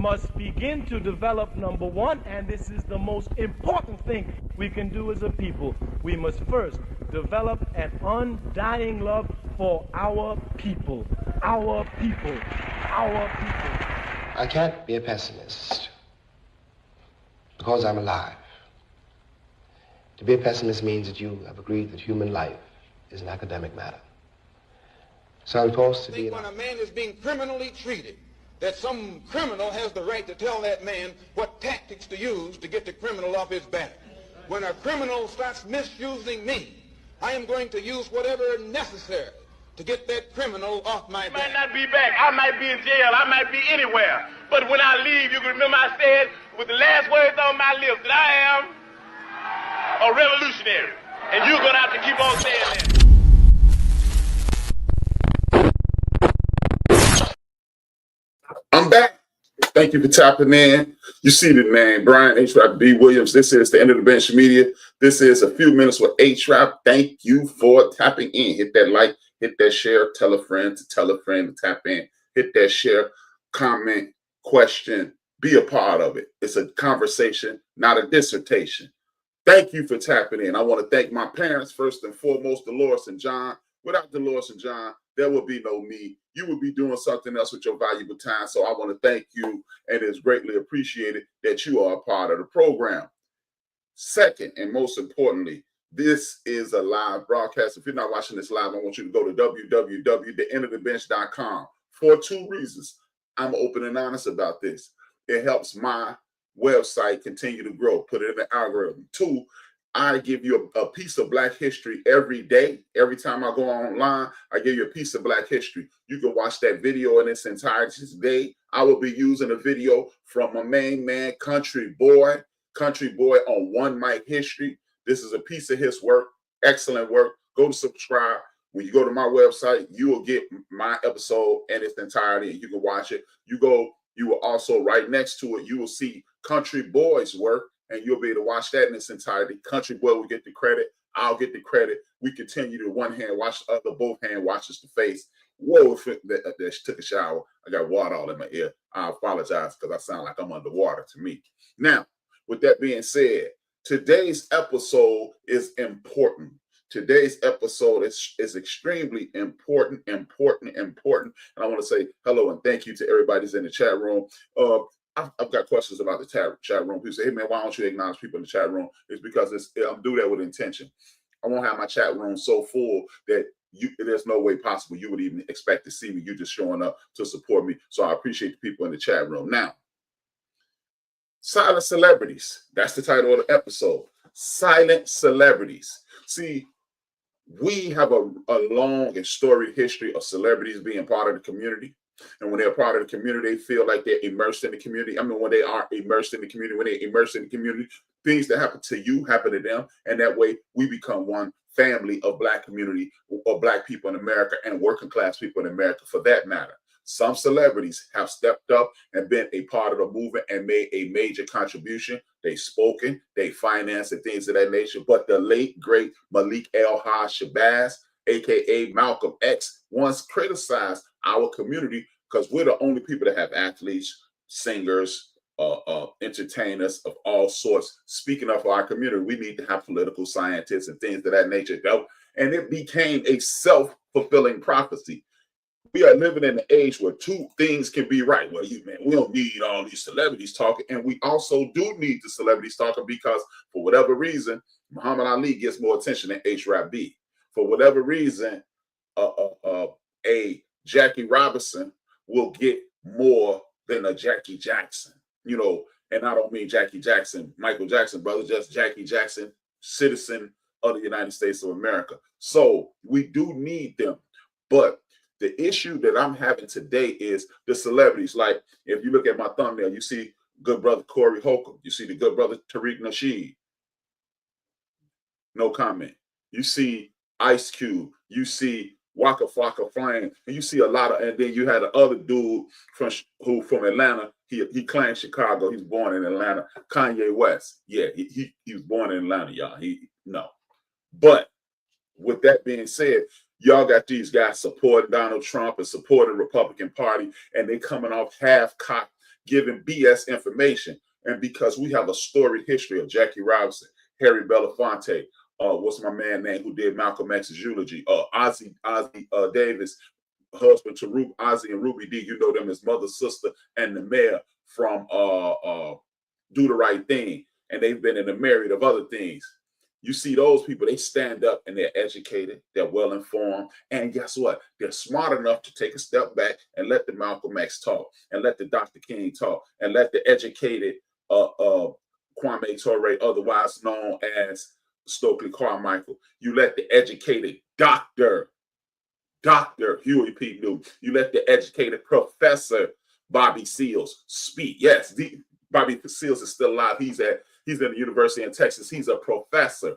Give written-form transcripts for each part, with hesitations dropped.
must begin to develop, number one, and this is the most important thing we can do as a people. We must first develop an undying love for our people. Our people. Our people. I can't be a pessimist because I'm alive. To be a pessimist means that you have agreed that human life is an academic matter. So I'm forced to be... When a man is being criminally treated, that some criminal has the right to tell that man what tactics to use to get the criminal off his back. When a criminal starts misusing me, I am going to use whatever is necessary to get that criminal off my back. I might not be back. I might be in jail. I might be anywhere. But when I leave, you can remember I said with the last words on my lips that I am a revolutionary. And you're going to have to keep on saying that. I'm back. Thank you for tapping in. You see the name, Brian HRap B. Williams. This is the End of the Bench Media. This is a few minutes with HRap. Thank you for tapping in. Hit that like, hit that share, tell a friend to tap in. Hit that share, comment, question, be a part of it. It's a conversation, not a dissertation. Thank you for tapping in. I want to thank my parents, first and foremost, Dolores and John. Without Dolores and John, there would be no me. You would be doing something else with your valuable time. So I want to thank you, and it's greatly appreciated that you are a part of the program. Second, and most importantly, this is a live broadcast. If you're not watching this live, I want you to go to www.theendofthebench.com for two reasons. I'm open and honest about this. It helps my website continue to grow, put it in the algorithm. Two, I give you a piece of Black history every day. Every time I go online, I give you a piece of Black history. You can watch that video in its entirety today. I will be using a video from my main man, Country Boy on One Mic History. This is a piece of his work, excellent work. Go to subscribe. When you go to my website, you will get my episode in its entirety, and you can watch it. You will also, right next to it, you will see Country Boy's work, and you'll be able to watch that in its entirety. Country Boy will get the credit. I'll get the credit. We continue to one hand watch the other, both hand watches the face. Whoa, that took a shower. I got water all in my ear. I apologize because I sound like I'm underwater to me. Now, with that being said, today's episode is important. Today's episode is extremely important. And I want to say hello and thank you to everybody that's in the chat room. I've got questions about the chat room. People say, hey, man, why don't you acknowledge people in the chat room? It's because I'm doing that with intention. I won't have my chat room so full that there's no way possible you would even expect to see me. You just showing up to support me. So I appreciate the people in the chat room. Now, silent celebrities. That's the title of the episode. Silent celebrities. See, we have a long and storied history of celebrities being part of the community. And when they're part of the community, they feel like they're immersed in the community. I mean, when they are immersed in the community, when they're immersed in the community, things that happen to you happen to them. And that way we become one family of Black community or Black people in America and working class people in America for that matter. Some celebrities have stepped up and been a part of the movement and made a major contribution. They've spoken, they financed and things of that nature. But the late, great Malik El-Haj Shabazz, a.k.a. Malcolm X, once criticized our community because we're the only people that have athletes, singers, entertainers of all sorts speaking up for our community. We need to have political scientists and things of that nature. And it became a self-fulfilling prophecy. We are living in an age where two things can be right. Well, we don't need all these celebrities talking. And we also do need the celebrities talking because for whatever reason, Muhammad Ali gets more attention than HRap B. For whatever reason, a Jackie Robinson will get more than a Jackie Jackson, and I don't mean Jackie Jackson, Michael Jackson, brother, just Jackie Jackson, citizen of the United States of America. So we do need them. But the issue that I'm having today is the celebrities. Like if you look at my thumbnail, you see good brother Corey Holcomb. You see the good brother Tariq Nasheed. No comment. You see Ice Cube. You see Waka Flocka Flame, and you see a lot of, and then you had the other dude from Atlanta. He claims Chicago. He's born in Atlanta. Kanye West. Yeah, he was born in Atlanta, y'all. No. But with that being said, y'all got these guys supporting Donald Trump and supporting the Republican Party, and they coming off half-cocked giving BS information. And because we have a storied history of Jackie Robinson, Harry Belafonte, what's my man name who did Malcolm X's eulogy, Ozzie Davis, husband to Ozzie and Ruby D, you know them as mother, sister, and the mayor from Do the Right Thing. And they've been in a myriad of other things. You see those people, they stand up and they're educated, they're well informed, and guess what? They're smart enough to take a step back and let the Malcolm X talk, and let the Dr. King talk, and let the educated Kwame Ture, otherwise known as Stokely Carmichael. You let the educated Dr. Huey P. Newton. You let the educated Professor Bobby Seals speak. Yes, Bobby Seals is still alive. He's in the University in Texas. He's a professor.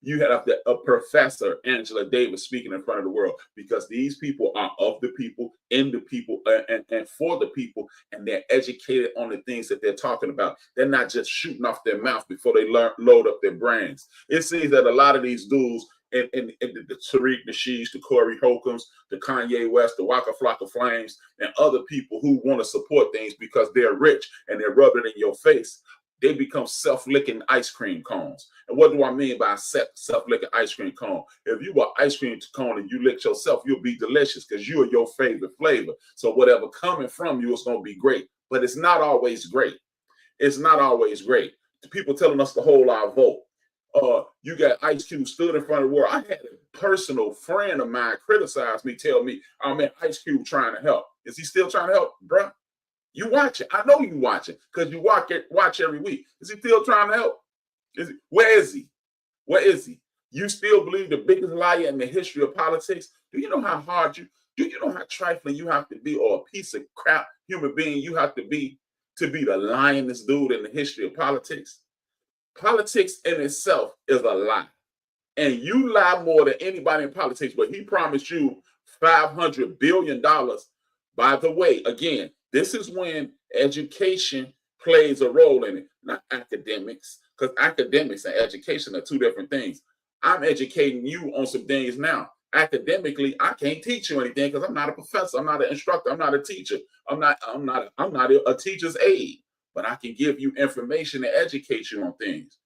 You have a professor, Angela Davis, speaking in front of the world, because these people are of the people, in the people, and for the people, and they're educated on the things that they're talking about. They're not just shooting off their mouth before they load up their brains. It seems that a lot of these dudes, and the Tariq Nasheeds, the Corey Holcombs, the Kanye West, the Waka Flocka Flames, and other people who want to support things because they're rich and they're rubbing it in your face, they become self-licking ice cream cones. And what do I mean by self-licking ice cream cone? If you were ice cream cone and you lick yourself, you'll be delicious because you are your favorite flavor. So whatever coming from you is going to be great. But it's not always great. It's not always great. The people telling us to hold our vote. You got Ice Cube stood in front of the world. I had a personal friend of mine criticize me, tell me, oh man, Ice Cube trying to help. Is he still trying to help, bruh? You watch it. I know you watch it because you watch every week. Is he still trying to help? Where is he? Where is he? You still believe the biggest liar in the history of politics? Do you know how hard do you know how trifling you have to be, or a piece of crap human being you have to be the lyingest dude in the history of politics? Politics in itself is a lie. And you lie more than anybody in politics, but he promised you $500 billion. By the way, again, this is when education plays a role in it, not academics, because academics and education are two different things. I'm educating you on some things now. Academically, I can't teach you anything because I'm not a professor. I'm not an instructor. I'm not a teacher. I'm not a teacher's aide. But I can give you information and educate you on things.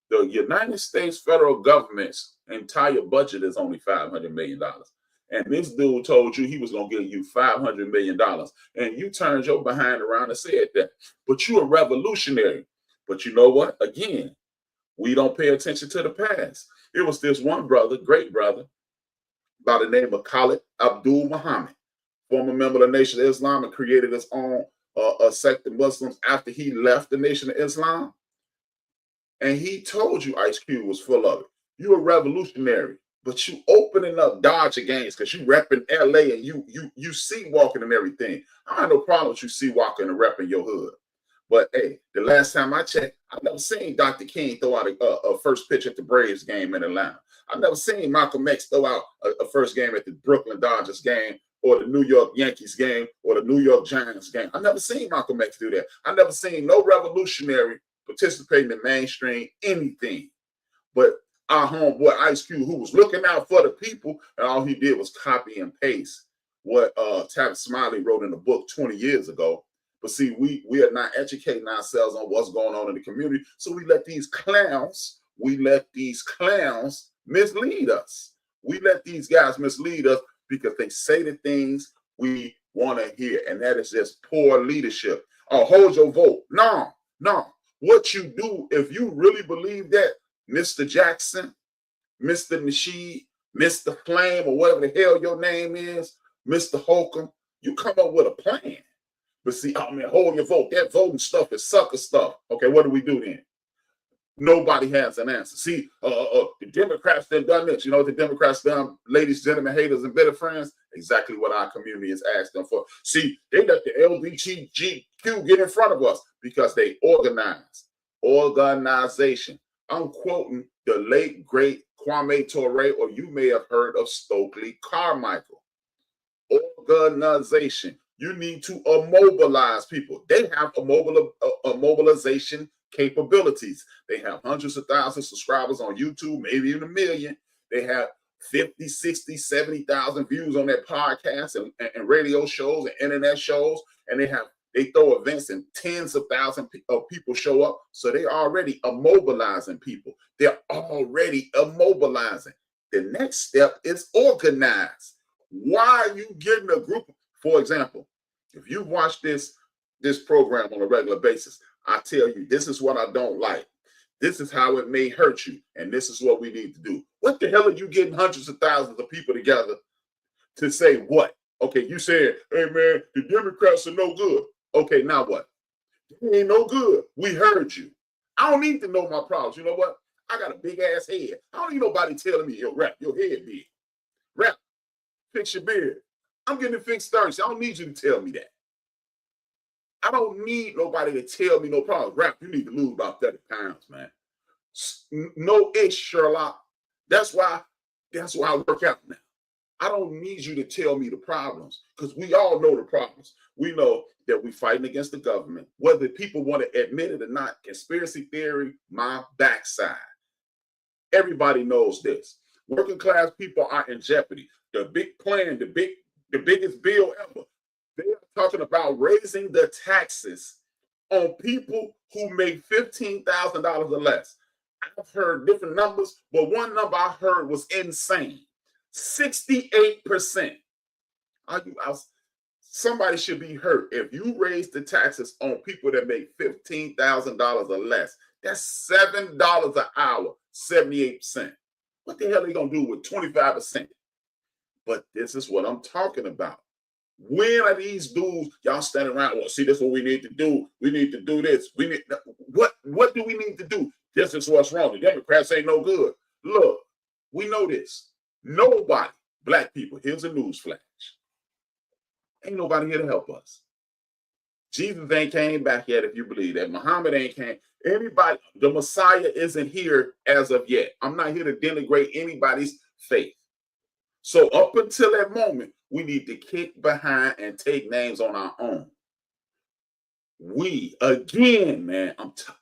The United States federal government's entire budget is only $500 million. And this dude told you he was going to give you $500 million. And you turned your behind around and said that. But you're a revolutionary. But you know what? Again, we don't pay attention to the past. It was this one brother, great brother, by the name of Khalid Abdul Muhammad, former member of the Nation of Islam, and created his own a sect of Muslims after he left the Nation of Islam. And he told you Ice Cube was full of it. You're a revolutionary, but you opening up Dodger games because you repping LA and you see walking and everything. I have no problem with you see walking and repping your hood. But hey, the last time I checked, I've never seen Dr. King throw out a first pitch at the Braves game in Atlanta. I've never seen Malcolm X throw out a first game at the Brooklyn Dodgers game, or the New York Yankees game, or the New York Giants game. I've never seen Malcolm X do that. I've never seen no revolutionary participating in mainstream anything. But our homeboy Ice Cube, who was looking out for the people, and all he did was copy and paste what Tavis Smiley wrote in a book 20 years ago. But see, we are not educating ourselves on what's going on in the community. So we let these clowns mislead us. We let these guys mislead us because they say the things we want to hear. And that is just poor leadership. Hold your vote. No. What you do, if you really believe that, Mr. Jackson, Mr. Nasheed, Mr. Flame, or whatever the hell your name is, Mr. Holcomb, you come up with a plan. But see, hold your vote. That voting stuff is sucker stuff. Okay, what do we do then? Nobody has an answer. See, the Democrats done this. You know what the Democrats done, ladies, gentlemen, haters, and better friends? Exactly what our community has asked them for. See, they let the LGBTQ get in front of us because they organized. Organization. I'm quoting the late, great Kwame Ture, or you may have heard of Stokely Carmichael. Organization. You need to immobilize people. They have a mobilization capabilities. They have hundreds of thousands of subscribers on YouTube, maybe even 1 million. They have 50, 60, 70,000 views on their podcasts and radio shows and internet shows. And they have They throw events and tens of thousands of people show up. So they're already immobilizing people. They're already immobilizing. The next step is organize. Why are you getting a group? For example, if you watch this program on a regular basis, I tell you, this is what I don't like. This is how it may hurt you. And this is what we need to do. What the hell are you getting hundreds of thousands of people together to say what? Okay, you said, hey man, the Democrats are no good. Okay, now what? They ain't no good. We heard you. I don't need to know my problems. You know what? I got a big ass head. I don't need nobody telling me, yo, rap, your head big. Rap, fix your beard. I'm getting it fixed Thursday. I don't need you to tell me that. I don't need nobody to tell me no problem. Rap, you need to lose about 30 pounds, man. No ish, Sherlock. That's why I work out now. I don't need you to tell me the problems because we all know the problems. We know that we're fighting against the government, whether people want to admit it or not. Conspiracy theory, my backside. Everybody knows this. Working class people are in jeopardy. The big plan, the biggest bill ever. They are talking about raising the taxes on people who make $15,000 or less. I've heard different numbers, but one number I heard was insane. 68%. Somebody should be hurt if you raise the taxes on people that make $15,000 or less. That's $7 an hour, 78%. What the hell are they going to do with 25%? But this is what I'm talking about. When are these dudes, y'all standing around, well, see, this is what we need to do. We need to do this. What do we need to do? This is what's wrong. The Democrats ain't no good. Look, we know this. Nobody, black people, here's a news flash. Ain't nobody here to help us. Jesus ain't came back yet, if you believe that. Muhammad ain't came. Anybody, the Messiah isn't here as of yet. I'm not here to denigrate anybody's faith. So up until that moment, we need to kick behind and take names on our own. We, again, man,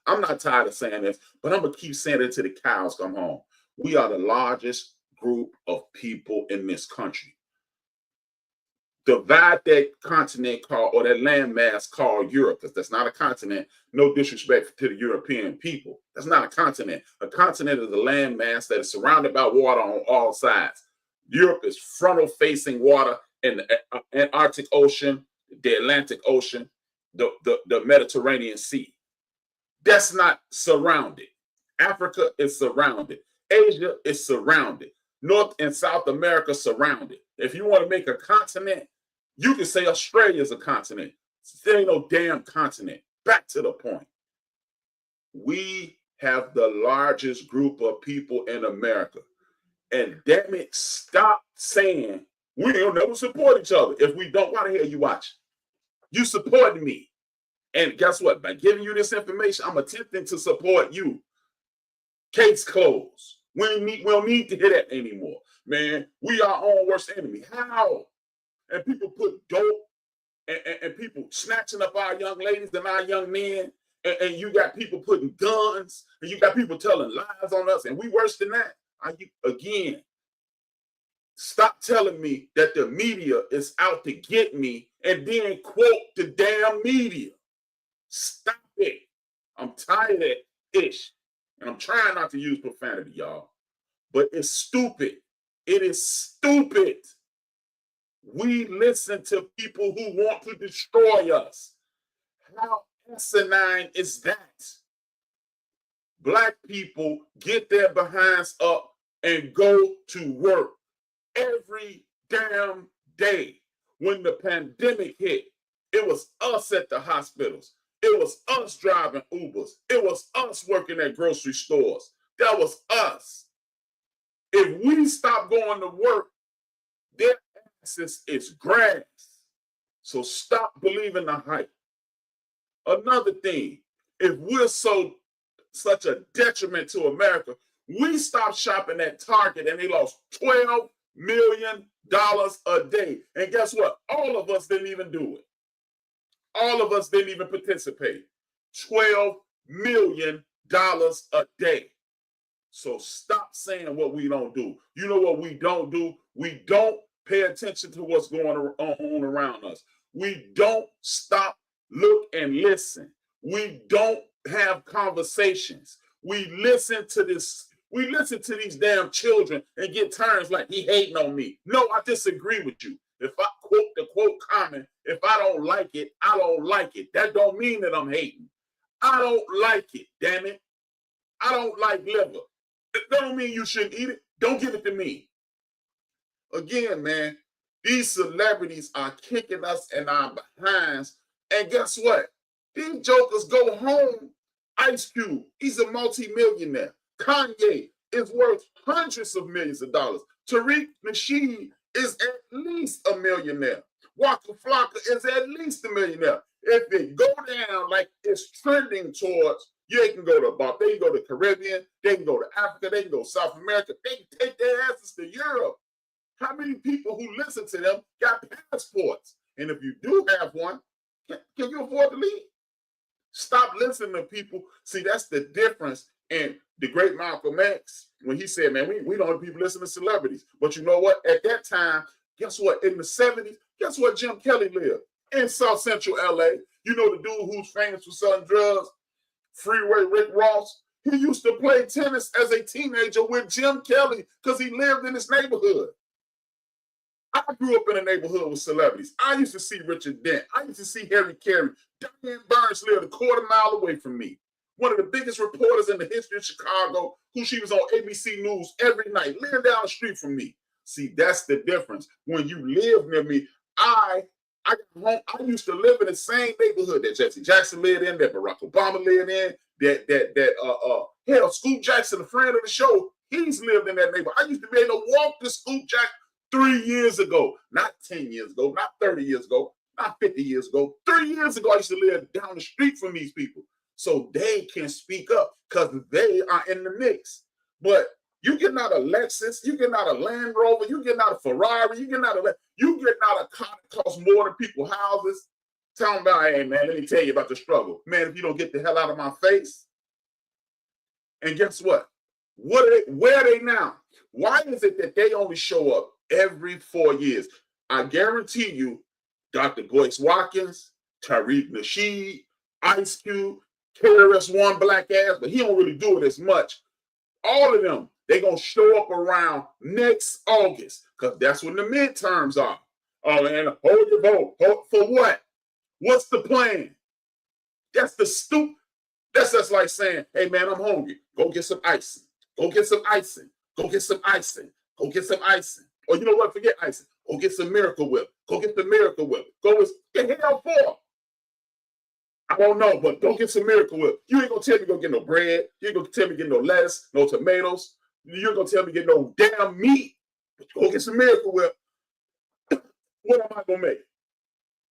I'm not tired of saying this, but I'm going to keep saying it till the cows come home. We are the largest group of people in this country. Divide that continent called, or that landmass called Europe, because that's not a continent. No disrespect to the European people. That's not a continent. A continent is a landmass that is surrounded by water on all sides. Europe is frontal-facing water in the Antarctic Ocean, the Atlantic Ocean, the Mediterranean Sea. That's not surrounded. Africa is surrounded. Asia is surrounded. North and South America surrounded. If you want to make a continent, you can say Australia is a continent. There ain't no damn continent. Back to the point. We have the largest group of people in America. And damn it, stop saying we don't never support each other. If we don't, why the hell you watch? You supporting me. And guess what? By giving you this information, I'm attempting to support you. Case closed. We don't need to hear that anymore. Man, we are our own worst enemy. How? And people put dope and people snatching up our young ladies and our young men. And you got people putting guns. And you got people telling lies on us. And we worse than that. Again, stop telling me that the media is out to get me and then quote the damn media. Stop it. I'm tired of that ish. And I'm trying not to use profanity, y'all. But it's stupid. It is stupid. We listen to people who want to destroy us. How asinine is that? Black people get their behinds up and go to work every damn day. When the pandemic hit, it was us at the hospitals. It was us driving Ubers. It was us working at grocery stores. That was us. If we stop going to work, their asses is grass. So stop believing the hype. Another thing, if we're such a detriment to America, we stopped shopping at Target and they lost $12 million a day. And guess what? All of us didn't even do it. All of us didn't even participate. $12 million a day. So stop saying what we don't do. You know what we don't do? We don't pay attention to what's going on around us. We don't stop look and listen. We don't have conversations. We listen to this. We listen to these damn children and get turns like he hating on me. No, I disagree with you. If I quote the quote comment, if I don't like it, I don't like it. That don't mean that I'm hating. I don't like it, damn it. I don't like liver. That don't mean you shouldn't eat it. Don't give it to me. Again, man, these celebrities are kicking us in our behinds. And guess what? These jokers go home. Ice Cube, he's a multi-millionaire. Kanye is worth hundreds of millions of dollars. Tariq Nasheed is at least a millionaire. Waka Flocka is at least a millionaire. If it go down like it's trending towards, they can go to Bob, they can go to Caribbean, they can go to Africa, they can go to South America, they can take their asses to Europe. How many people who listen to them got passports? And if you do have one, can you afford to leave? Stop listening to people. See, that's the difference. And the great Malcolm X, when he said, man, we don't have people listen to celebrities. But you know what? At that time, guess what? In the 70s, guess what Jim Kelly lived? In South Central LA. You know the dude who's famous for selling drugs? Freeway Rick Ross. He used to play tennis as a teenager with Jim Kelly because he lived in his neighborhood. I grew up in a neighborhood with celebrities. I used to see Richard Dent. I used to see Harry Carey. Diane Burns lived a quarter mile away from me. One of the biggest reporters in the history of Chicago, who she was on ABC News every night, lived down the street from me. See, that's the difference. When you live near me, I used to live in the same neighborhood that Jesse Jackson lived in, that Barack Obama lived in, hell, Scoop Jackson, a friend of the show, he's lived in that neighborhood. I used to be able to walk to Scoop Jackson 3 years ago, not 10 years ago, not 30 years ago, not 50 years ago. 3 years ago, I used to live down the street from these people. So they can speak up because they are in the mix. But you getting out a Lexus, you getting out a Land Rover, you getting out a Ferrari, you getting out a car that costs more than people's houses. Tell them about, hey man, let me tell you about the struggle. Man, if you don't get the hell out of my face. And guess what? Where are they now? Why is it that they only show up every 4 years? I guarantee you, Dr. Joyce Watkins, Tariq Nasheed, Ice Cube, KRS-One black ass, but he don't really do it as much. All of them, they're going to show up around next August because that's when the midterms are. Oh, and hold your vote. For what? What's the plan? That's the stupid. That's just like saying, hey, man, I'm hungry. Go get some icing. Go get some icing. Go get some icing. Go get some icing. Or you know what? Forget icing. Go get some Miracle Whip. Go get the Miracle Whip. Go with the hell for. I don't know, but go get some Miracle Whip. You ain't gonna tell me go get no bread. You ain't gonna tell me get no lettuce, no tomatoes. You ain't gonna tell me get no damn meat. But go get some Miracle Whip. What am I gonna make?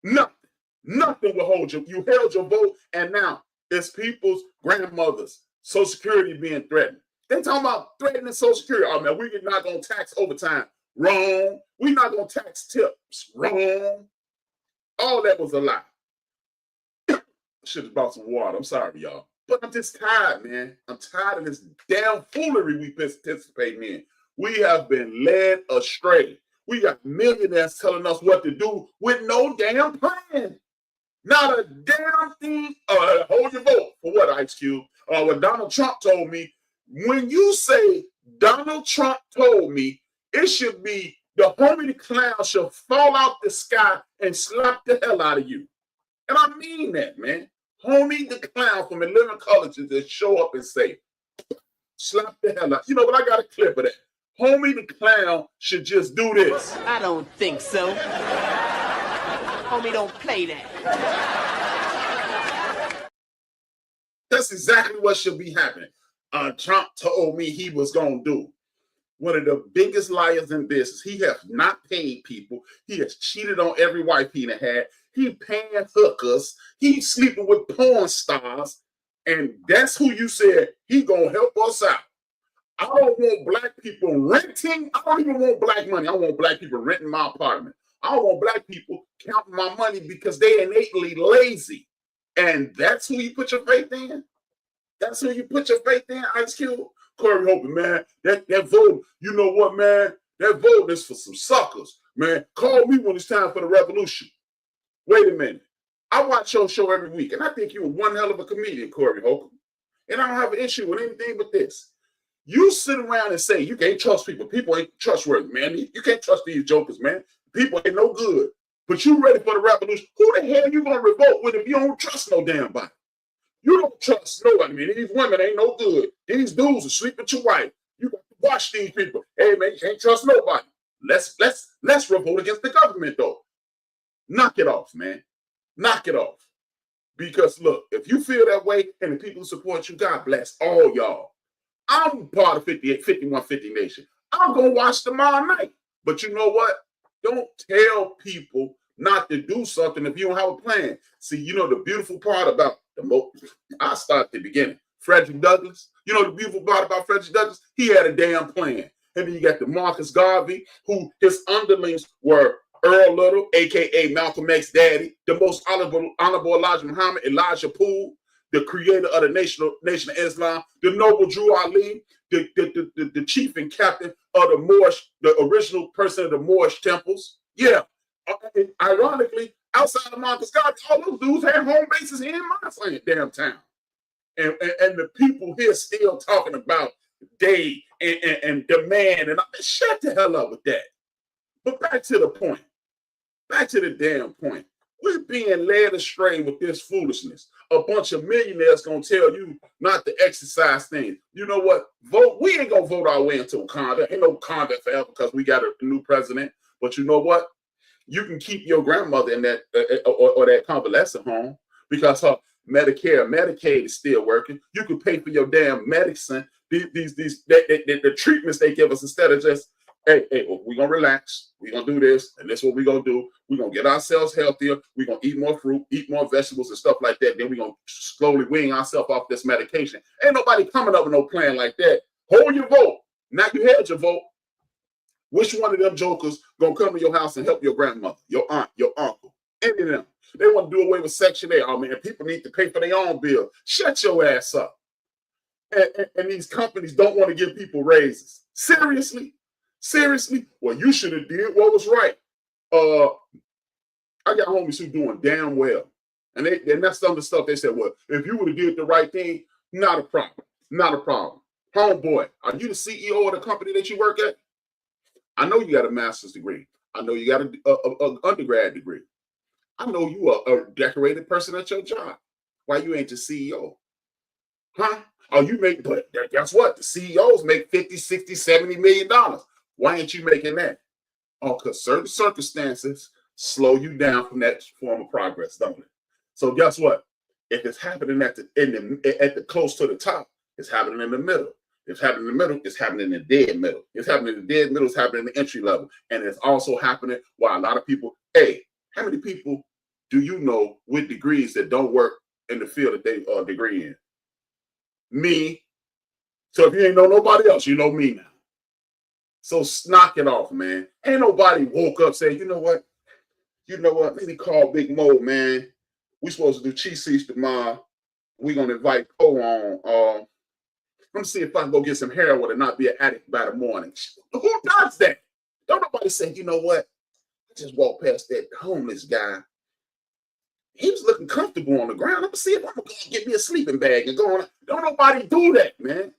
Nothing. Nothing will hold you. You held your vote, and now it's people's grandmothers. Social Security being threatened. They talking about threatening Social Security. Oh man, we're not gonna tax overtime. Wrong. We're not gonna tax tips. Wrong. All that was a lie. Should have brought some water. I'm sorry, y'all. But I'm just tired, man. I'm tired of this damn foolery we participating in. We have been led astray. We got millionaires telling us what to do with no damn plan. Not a damn thing. Hold your vote. For what, Ice Cube? What Donald Trump told me. When you say Donald Trump told me, it should be the homie the clown shall fall out the sky and slap the hell out of you. And I mean that, man. Homie the clown from 11 colleges that show up and say, slap the hell out. You know what? I got a clip of that. Homie the clown should just do this. I don't think so. Homie don't play that. That's exactly what should be happening. Trump told me he was going to do. One of the biggest liars in business. He has not paid people. He has cheated on every wife he had. He paying hookers. He's sleeping with porn stars. And that's who you said he going to help us out. I don't want black people renting. I don't even want black money. I want black people renting my apartment. I don't want black people counting my money because they innately lazy. And that's who you put your faith in? That's who you put your faith in, Ice Cube? Corey Holcomb, man, that vote, you know what, man? That vote is for some suckers, man. Call me when it's time for the revolution. Wait a minute. I watch your show every week, and I think you're one hell of a comedian, Corey Holcomb. And I don't have an issue with anything but this. You sit around and say you can't trust people. People ain't trustworthy, man. You can't trust these jokers, man. People ain't no good. But you ready for the revolution. Who the hell you gonna revolt with if you don't trust no damn body? You don't trust nobody, man. These women ain't no good. These dudes are sleeping with your wife. You got to watch these people. Hey, man, you can't trust nobody. Let's revolt against the government, though. Knock it off, man. Knock it off. Because, look, if you feel that way and the people who support you, God bless all y'all. I'm part of 5150 Nation. I'm going to watch tomorrow night. But you know what? Don't tell people not to do something if you don't have a plan. See, you know the beautiful part about I start at the beginning. Frederick Douglass. You know the beautiful part about Frederick Douglass? He had a damn plan. And then you got the Marcus Garvey, who his underlings were Earl Little, a.k.a. Malcolm X's daddy, the most honorable Elijah Muhammad, Elijah Poole, the creator of the Nation of Islam, the noble Drew Ali, the chief and captain of the Moorish, the original person of the Moorish temples. Yeah. And ironically, outside of Marcus Garvey, all those dudes had home bases here in my damn town. And the people here still talking about they and demand and shut the hell up with that. But back to the point. Back to the damn point. We're being led astray with this foolishness. A bunch of millionaires gonna tell you not to exercise things. You know what? Vote. We ain't gonna vote our way into a conduct. Ain't no conduct forever because we got a new president. But you know what? You can keep your grandmother in that or that convalescent home because her Medicare, Medicaid is still working. You can pay for your damn medicine. The treatments they give us instead of just, hey, we're going to relax. We're going to do this, and this is what we're going to do. We're going to get ourselves healthier. We're going to eat more fruit, eat more vegetables and stuff like that. Then we're going to slowly wean ourselves off this medication. Ain't nobody coming up with no plan like that. Hold your vote. Now you had your vote. Which one of them jokers going to come to your house and help your grandmother, your aunt, your uncle? Any of them. They want to do away with Section 8. Oh, man, people need to pay for their own bill. Shut your ass up. And these companies don't want to give people raises. Seriously? Seriously? Well, you should have did what was right. I got homies who doing damn well. And that's some of the stuff they said, well, if you would have did the right thing, not a problem. Not a problem. Homeboy, are you the CEO of the company that you work at? I know you got a master's degree. I know you got an undergrad degree. I know you are a decorated person at your job. Why you ain't the CEO? Huh? Oh, you make, but guess what? The CEOs make 50, 60, 70 million dollars. Why ain't you making that? Oh, because certain circumstances slow you down from that form of progress, don't it? So guess what? If it's happening at the close to the top, it's happening in the middle. If it's happening in the middle, it's happening in the dead middle. It's happening in the dead middle, it's happening in the entry level. And it's also happening while a lot of people, hey, how many people do you know with degrees that don't work in the field that they are a degree in? Me. So if you ain't know nobody else, you know me now. So knock it off, man. Ain't nobody woke up saying, you know what? Let me call Big Mo, man. We supposed to do cheese seats tomorrow. We're going to invite Poe on. Let me see if I can go get some heroin and not be an addict by the morning. Who does that? Don't nobody say, you know what? I just walked past that homeless guy. He was looking comfortable on the ground. Let me see if I'm going to get me a sleeping bag and go on. Don't nobody do that, man.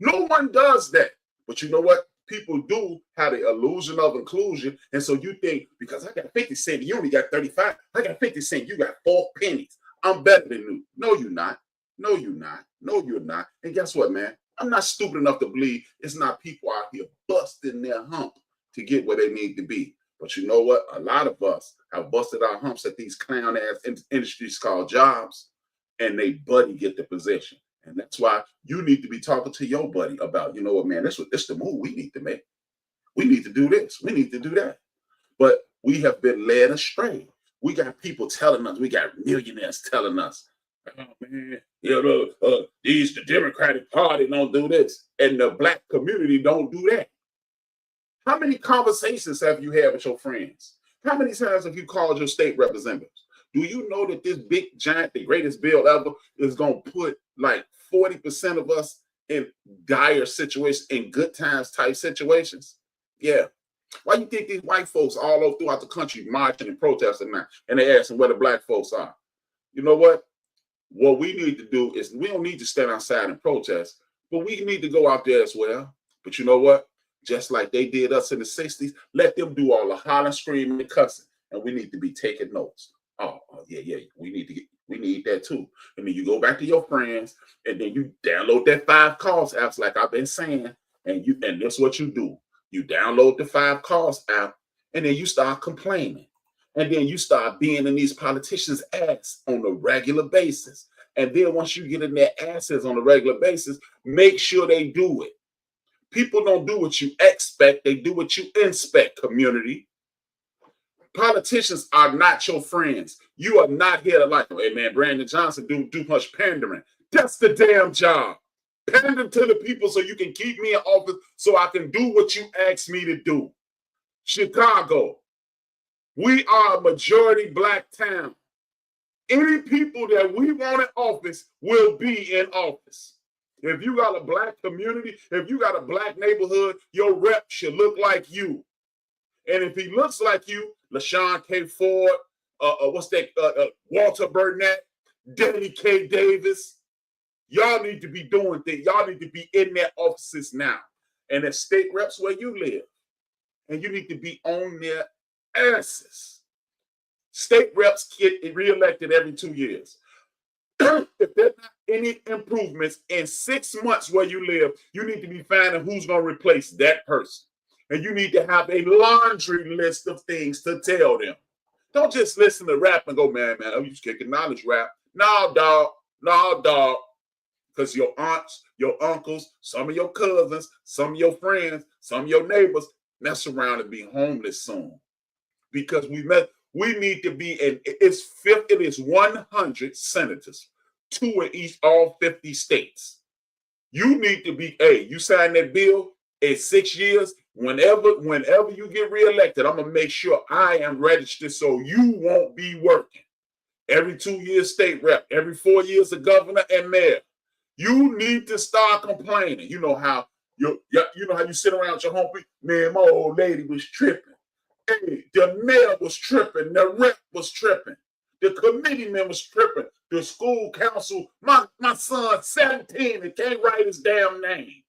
No one does that. But you know what? People do have the illusion of inclusion. And so you think, because I got 50 cents, you only got 35. I got 50 cents, you got 4 pennies. I'm better than you. No, you're not. No, you're not. No, you're not. And guess what, man? I'm not stupid enough to believe it's not people out here busting their hump to get where they need to be. But you know what? A lot of us have busted our humps at these clown-ass industries called jobs, and they buddy get the position. And that's why you need to be talking to your buddy about, you know what, man, this the move we need to make. We need to do this. We need to do that. But we have been led astray. We got people telling us, we got millionaires telling us, oh, man, the Democratic Party don't do this, and the Black community don't do that. How many conversations have you had with your friends? How many times have you called your state representatives? Do you know that this big giant, the greatest bill ever, is going to put like 40% of us in dire situations, in good times type situations? Yeah. Why you think these white folks all over throughout the country marching and protesting now? And they asking where the black folks are. You know what? What we need to do is we don't need to stand outside and protest, but we need to go out there as well. But you know what? Just like they did us in the 60s, let them do all the hollering, screaming, and cussing. And we need to be taking notes. Oh yeah. We need that too. And then you go back to your friends and then you download that 5 Cause apps like I've been saying. And that's what you do. You download the 5 Cause app and then you start complaining. And then you start being in these politicians' ass on a regular basis. And then once you get in their asses on a regular basis, make sure they do it. People don't do what you expect. They do what you inspect, community. Politicians are not your friends. You are not here to like, hey man, Brandon Johnson do much pandering. That's the damn job. Pander to the people so you can keep me in office so I can do what you asked me to do. Chicago, we are a majority black town. Any people that we want in office will be in office. If you got a black community, if you got a black neighborhood, your rep should look like you. And if he looks like you, LaShawn K. Ford, Walter Burnett, Danny K. Davis, y'all need to be doing things. Y'all need to be in their offices now. And as state reps where you live, and you need to be on their asses. State reps get reelected every 2 years. If there's not any improvements in 6 months where you live, you need to be finding who's going to replace that person. And you need to have a laundry list of things to tell them. Don't just listen to rap and go, man, I'm just kicking knowledge rap. No, dog. Because your aunts, your uncles, some of your cousins, some of your friends, some of your neighbors mess around and be homeless soon. Because we need to be it is 100 senators, 2 in all 50 states. You need to be, you sign that bill in 6 years. Whenever you get reelected, I'm gonna make sure I am registered so you won't be working. Every 2 years state rep, every 4 years a governor and mayor. You need to start complaining. You know how you sit around with your homie, man, my old lady was tripping. Hey, the mayor was tripping, the rep was tripping, the committeeman was tripping, the school council, my son 17 and can't write his damn name.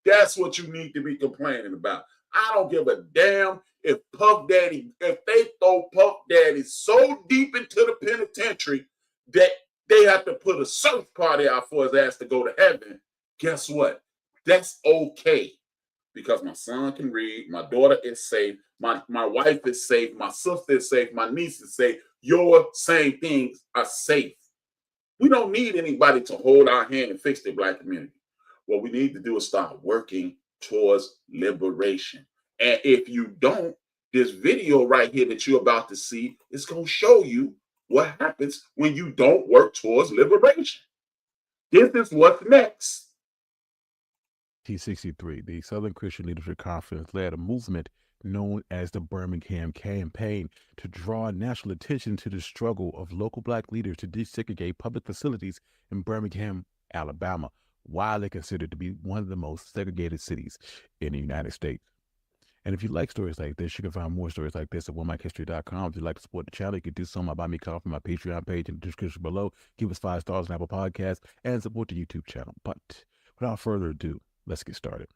That's what you need to be complaining about. I don't give a damn if they throw Puff Daddy so deep into the penitentiary that they have to put a search party out for his ass to go to heaven. Guess what? That's okay. Because my son can read, my daughter is safe, my wife is safe, my sister is safe, my niece is safe. Your same things are safe. We don't need anybody to hold our hand and fix the black community. What we need to do is start working towards liberation. And if you don't, this video right here that you're about to see is going to show you what happens when you don't work towards liberation. This is what's next. 1963, the Southern Christian Leadership Conference led a movement known as the Birmingham Campaign to draw national attention to the struggle of local black leaders to desegregate public facilities in Birmingham, Alabama, widely considered to be one of the most segregated cities in the United States. And if you like stories like this, you can find more stories like this at onemichistory.com. If you'd like to support the channel, you can do so by buying me coffee on my Patreon page in the description below. Give us 5 stars on Apple Podcasts and support the YouTube channel. But without further ado, let's get started.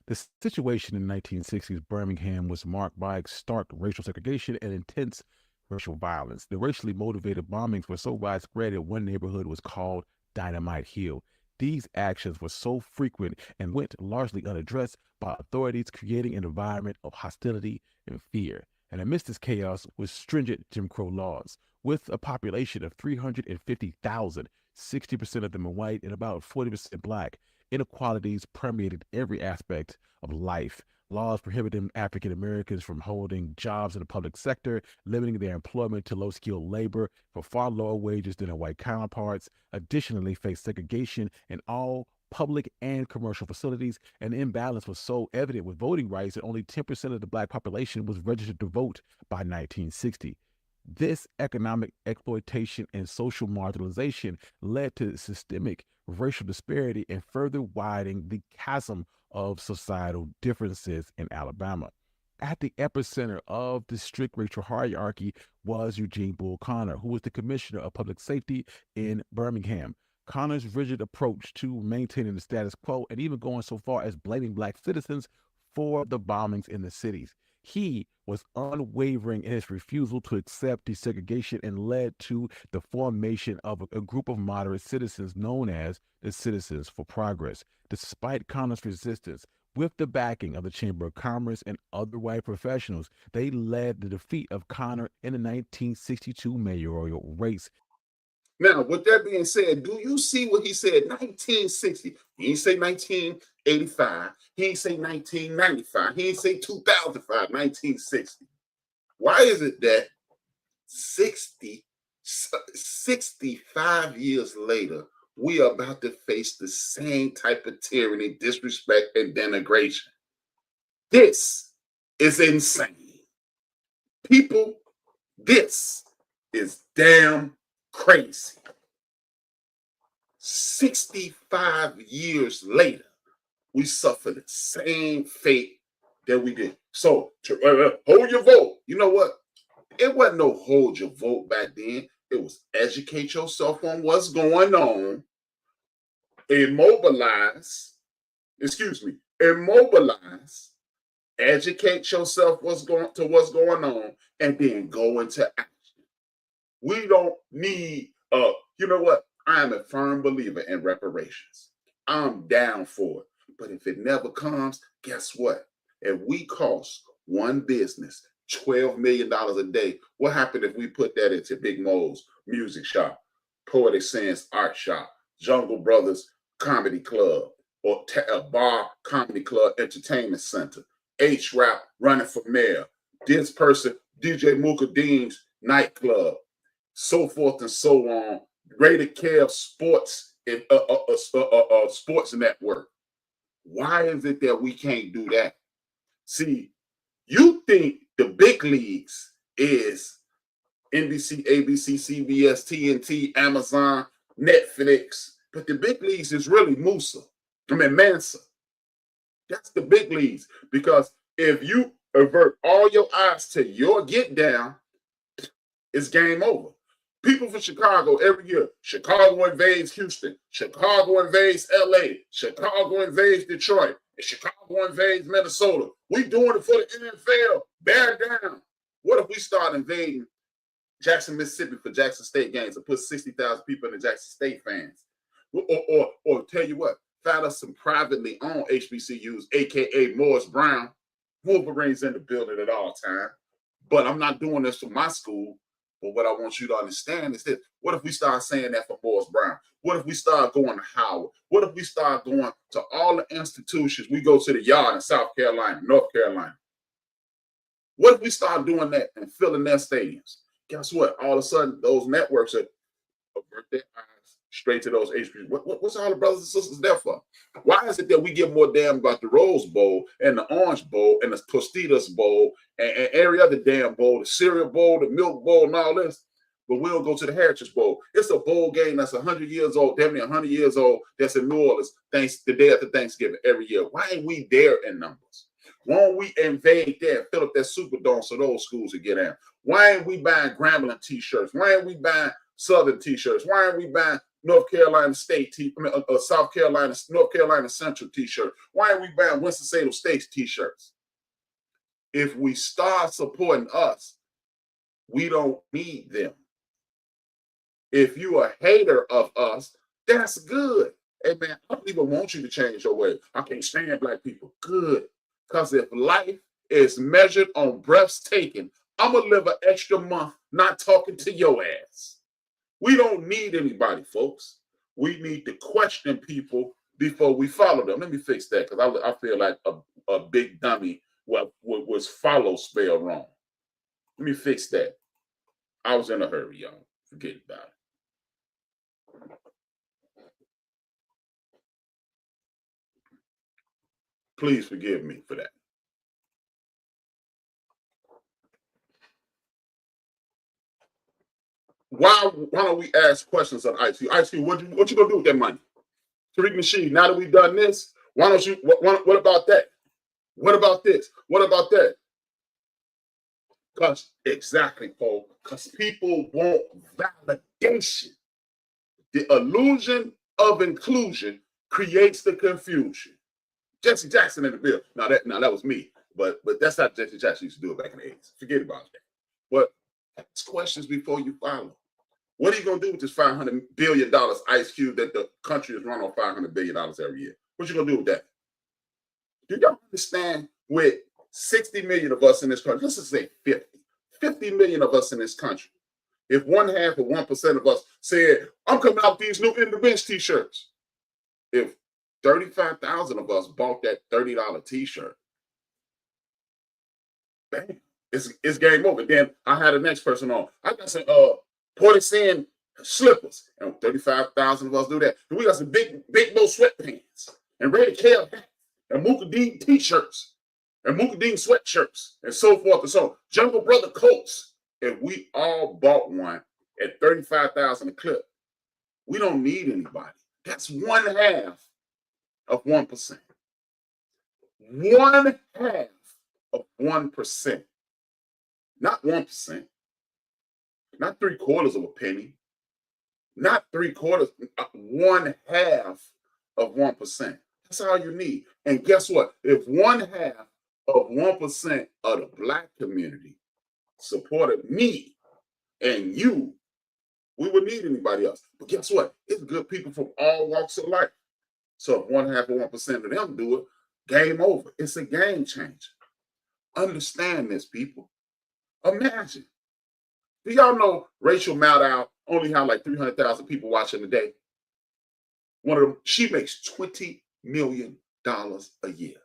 The situation in the 1960s Birmingham was marked by stark racial segregation and intense racial violence. The racially motivated bombings were so widespread that one neighborhood was called Dynamite Hill. These actions were so frequent and went largely unaddressed by authorities, creating an environment of hostility and fear. And amidst this chaos was stringent Jim Crow laws. With a population of 350,000, 60% of them are white and about 40% black, inequalities permeated every aspect of life. Laws prohibiting African Americans from holding jobs in the public sector, limiting their employment to low-skilled labor for far lower wages than their white counterparts. Additionally, faced segregation in all public and commercial facilities. An imbalance was so evident with voting rights that only 10% of the black population was registered to vote by 1960. This economic exploitation and social marginalization led to systemic racial disparity and further widening the chasm of societal differences in Alabama. At the epicenter of the strict racial hierarchy was Eugene Bull Connor, who was the commissioner of public safety in Birmingham. Connor's rigid approach to maintaining the status quo and even going so far as blaming black citizens for the bombings in the cities. He was unwavering in his refusal to accept desegregation and led to the formation of a group of moderate citizens known as the Citizens for Progress. Despite Connor's resistance, with the backing of the Chamber of Commerce and other white professionals, they led the defeat of Connor in the 1962 mayoral race. Now, with that being said, do you see what he said? 1960. He didn't say 1985. He didn't say 1995. He didn't say 2005. 1960. Why is it that 65 years later, we are about to face the same type of tyranny, disrespect, and denigration? This is insane. People, this is damn crazy. 65 years later, we suffer the same fate that we did. So, hold your vote. You know what? It wasn't no hold your vote back then. It was educate yourself on what's going on, immobilize, educate yourself what's going on, and then go into action. We don't need, you know what? I am a firm believer in reparations. I'm down for it. But if it never comes, guess what? If we cost one business $12 million a day, what happened if we put that into Big Mo's music shop, Poetic Sands art shop, Jungle Brothers Comedy Club, or a bar comedy club entertainment center, HRap running for mayor, this person, DJ Mooka Dean's nightclub, so forth and so on, Rated Kev Sports and Sports Network. Why is it that we can't do that? See, you think the big leagues is NBC, ABC, CBS, TNT, Amazon, Netflix, but the big leagues is really Mansa. That's the big leagues, because if you avert all your eyes to your get down, it's game over. People from Chicago every year, Chicago invades Houston, Chicago invades LA, Chicago invades Detroit, and Chicago invades Minnesota. We doing it for the NFL. Bear down. What if we start invading Jackson, Mississippi for Jackson State games and put 60,000 people in the Jackson State fans? Or tell you what, find us some privately owned HBCUs, aka Morris Brown. Wolverines in the building at all time. But I'm not doing this for my school. But what I want you to understand is this. What if we start saying that for Morris Brown? What if we start going to Howard? What if we start going to all the institutions? We go to the Yard in South Carolina, North Carolina. What if we start doing that and filling their stadiums? Guess what? All of a sudden, those networks are avert their eyes straight to those HBCUs. What's all the brothers and sisters there for? Why is it that we get more damn about the Rose Bowl and the Orange Bowl and the Tostitos Bowl and every other damn bowl, the Cereal Bowl, the Milk Bowl, and all this, but we don't go to the Heritage Bowl? It's a bowl game that's 100 years old, damn near 100 years old, that's in New Orleans, the day after Thanksgiving every year. Why ain't we there in numbers? Why don't we invade there and fill up that Superdome so those schools would get in? Why ain't we buying Grambling t-shirts? Why ain't we buying Southern t-shirts? Why aren't we buying North Carolina State South Carolina, North Carolina Central t-shirt? Why aren't we buying Winston-Salem State t-shirts? If we start supporting us, we don't need them. If you a hater of us, that's good. Hey man, I don't even want you to change your way. I can't stand black people. Good. Because if life is measured on breaths taken, I'm going to live an extra month not talking to your ass. We don't need anybody, folks. We need to question people before we follow them. Let me fix that, because I feel like a big dummy was follow spelled wrong. Let me fix that. I was in a hurry, y'all. Forget about it. Please forgive me for that. Why don't we ask questions on IQ? IQ, what you gonna do with that money? Tariq Nasheed, now that we've done this, why don't you, what about that? What about this? What about that? Because, exactly, Paul, because people want validation. The illusion of inclusion creates the confusion. Jesse Jackson in the bill. Now that was me, but that's how Jesse Jackson used to do it back in the 80s. Forget about that. But ask questions before you follow. What are you gonna do with this $500 billion Ice Cube that the country is run on $500 billion every year? What you gonna do with that? Do y'all understand with 60 million of us in this country, let's just say 50 million of us in this country, if 1/2 or 1% of us said, I'm coming out with these new In the Bench t-shirts, if 35,000 of us bought that $30 t-shirt, bam, it's game over. Then I had the next person on. I got some Portishead slippers, and 35,000 of us do that. And we got some big bow sweatpants, and Ray Kale hats, and Mooka Dean t-shirts, and Mooka Dean sweatshirts, and so forth and so on. Jungle Brother coats. If we all bought one at 35,000 a clip, we don't need anybody. That's 1/2 of 1%. 1/2 of 1%. Not 1%. Not 3/4 of a penny. Not 3/4. 1/2 of 1%. That's all you need. And guess what? If 1/2 of 1% of the Black community supported me and you, we would need anybody else. But guess what? It's good people from all walks of life. So if 1/2 of 1% of them do it, game over. It's a game changer. Understand this, people. Imagine. Do y'all know Rachel Maddow only have like 300,000 people watching a day? One of them, she makes $20 million a year.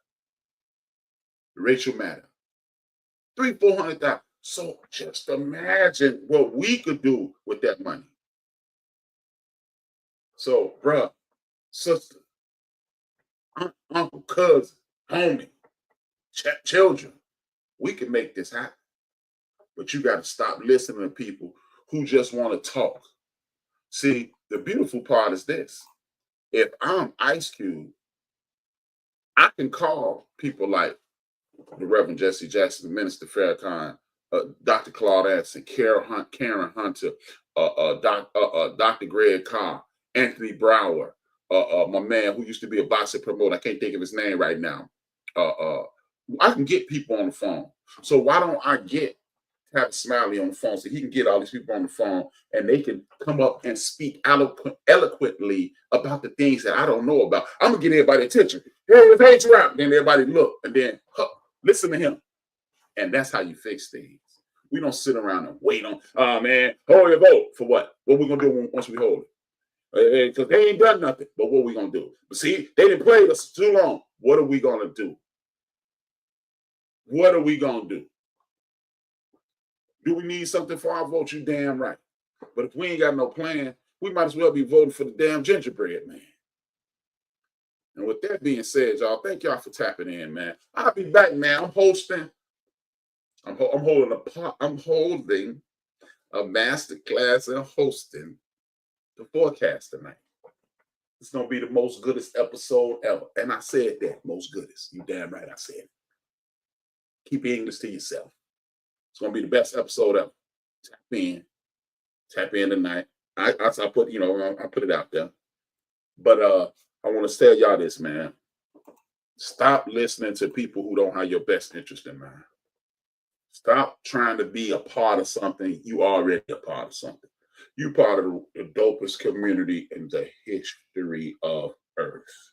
Rachel Maddow. 300,000-400,000. So just imagine what we could do with that money. So, bruh, sister, uncle, cousin, homie, children, we can make this happen. But you got to stop listening to people who just want to talk. See, the beautiful part is this. If I'm Ice Cube, I can call people like the Reverend Jesse Jackson, the Minister Farrakhan, Dr. Claude Anderson, Karen Hunter, Dr. Greg Carr, Anthony Brower, my man who used to be a boxing promoter. I can't think of his name right now. I can get people on the phone. So why don't I get Pat Smiley on the phone so he can get all these people on the phone and they can come up and speak eloquently about the things that I don't know about. I'm going to get everybody attention. Hey, it's HRap. Then everybody look and then listen to him. And that's how you fix things. We don't sit around and wait on, oh man, hold your vote. For what? What we going to do once we hold it? Because they ain't done nothing. But what we going to do? But see, they didn't play us too long. What are we going to do? What are we going to do? Do we need something for our vote? You damn right. But if we ain't got no plan, we might as well be voting for the damn gingerbread man. And with that being said, y'all, thank y'all for tapping in, man. I'll be back, man. I'm hosting. I'm holding a master class in hosting the forecast tonight. It's gonna be the most goodest episode ever. And I said that, most goodest. You damn right I said it. Keep your English to yourself. It's gonna be the best episode ever. Tap in tonight. I put it out there. But I want to tell y'all this, man. Stop listening to people who don't have your best interest in mind. Stop trying to be a part of something. You already a part of something. You part of the dopest community in the history of Earth.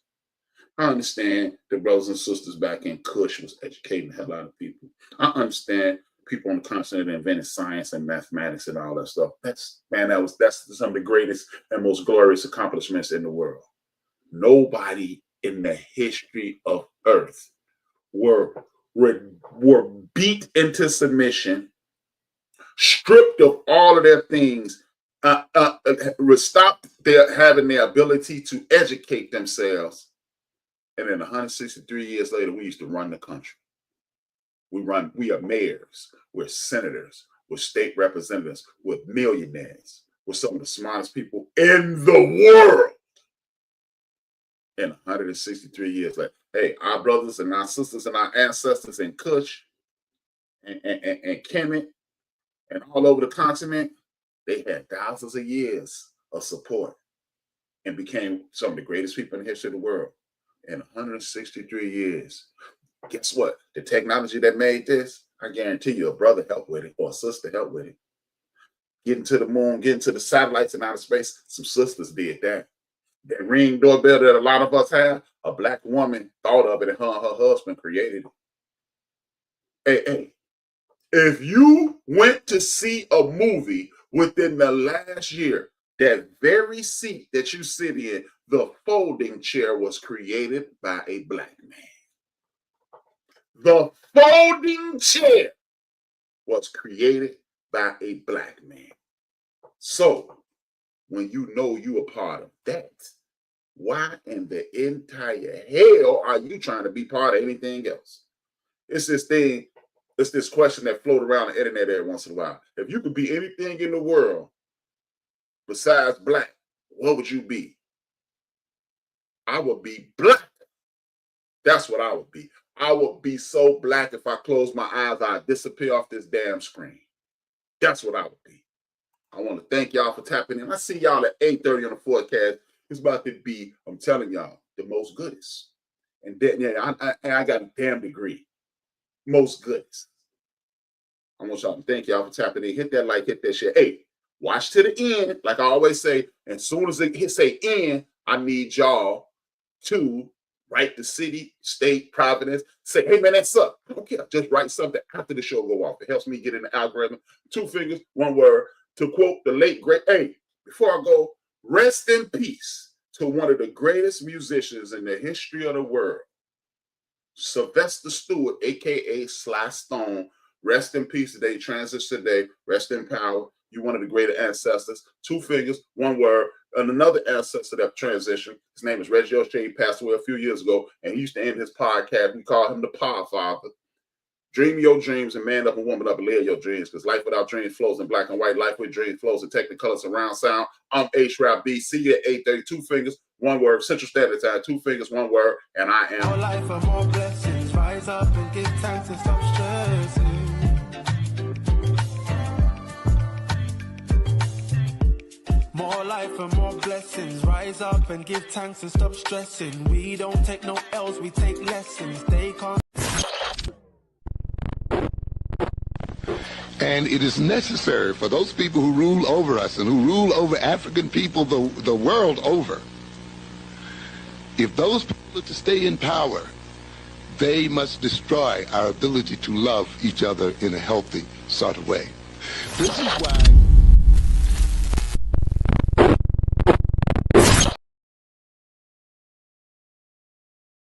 I understand the brothers and sisters back in Kush was educating the hell out of people. I understand people on the continent that invented science and mathematics and all that stuff. That's some of the greatest and most glorious accomplishments in the world. Nobody in the history of Earth were beat into submission, stripped of all of their things, stopped having their ability to educate themselves. And then 163 years later, we used to run the country. We are mayors, we're senators, we're state representatives, we're millionaires, we're some of the smartest people in the world. in 163 years. Like, hey, our brothers and our sisters and our ancestors in Kush and Kemet and all over the continent, they had thousands of years of support and became some of the greatest people in the history of the world in 163 years. Guess what? The technology that made this, I guarantee you a brother helped with it or a sister helped with it. Getting to the moon, getting to the satellites in outer space, some sisters did that. That Ring doorbell that a lot of us have, a black woman thought of it and her husband created it. Hey, if you went to see a movie within the last year, that very seat that you sit in, the folding chair was created by a black man. The folding chair was created by a black man. So, when you know you a part of that, why in the entire hell are you trying to be part of anything else? It's this thing, it's this question that floats around the internet every once in a while. If you could be anything in the world besides black, what would you be? I would be black. That's what I would be. I would be so black if I close my eyes, I'd disappear off this damn screen. That's what I would be. I want to thank y'all for tapping in. I see y'all at 8:30 on the forecast. It's about to be, I'm telling y'all, the most goodest. And then, yeah, I got a damn degree. Most goodest. I want y'all to thank y'all for tapping in. Hit that like, hit that share. Hey, watch to the end. Like I always say, as soon as it hits say end, I need y'all to write the city, state, Providence. Say, hey, man, that's up. I don't care. Just write something after the show go off. It helps me get in the algorithm. 2 fingers, 1 word. To quote the late, great, hey, before I go, rest in peace to one of the greatest musicians in the history of the world, Sylvester Stewart, a.k.a. Sly Stone. Rest in peace today. Transition today. Rest in power. You're one of the greater ancestors. 2 fingers, 1 word. And another ancestor that transitioned, his name is Reggie O'Shea. He passed away a few years ago, and he used to end his podcast. We call him the Power Father. Dream your dreams and man up and woman up and live your dreams, because life without dreams flows in black and white. Life with dreams flows in technicolor surround sound. I'm HRap B. See you at 8:30. 2 fingers, 1 word. Central Standard Time. 2 fingers, 1 word. And I am. More life and more blessings. Rise up and give thanks and stop stressing. More life and more blessings. Rise up and give thanks and stop stressing. We don't take no L's, we take lessons. They can't. And it is necessary for those people who rule over us and who rule over African people the world over, if those people are to stay in power, they must destroy our ability to love each other in a healthy sort of way. This is why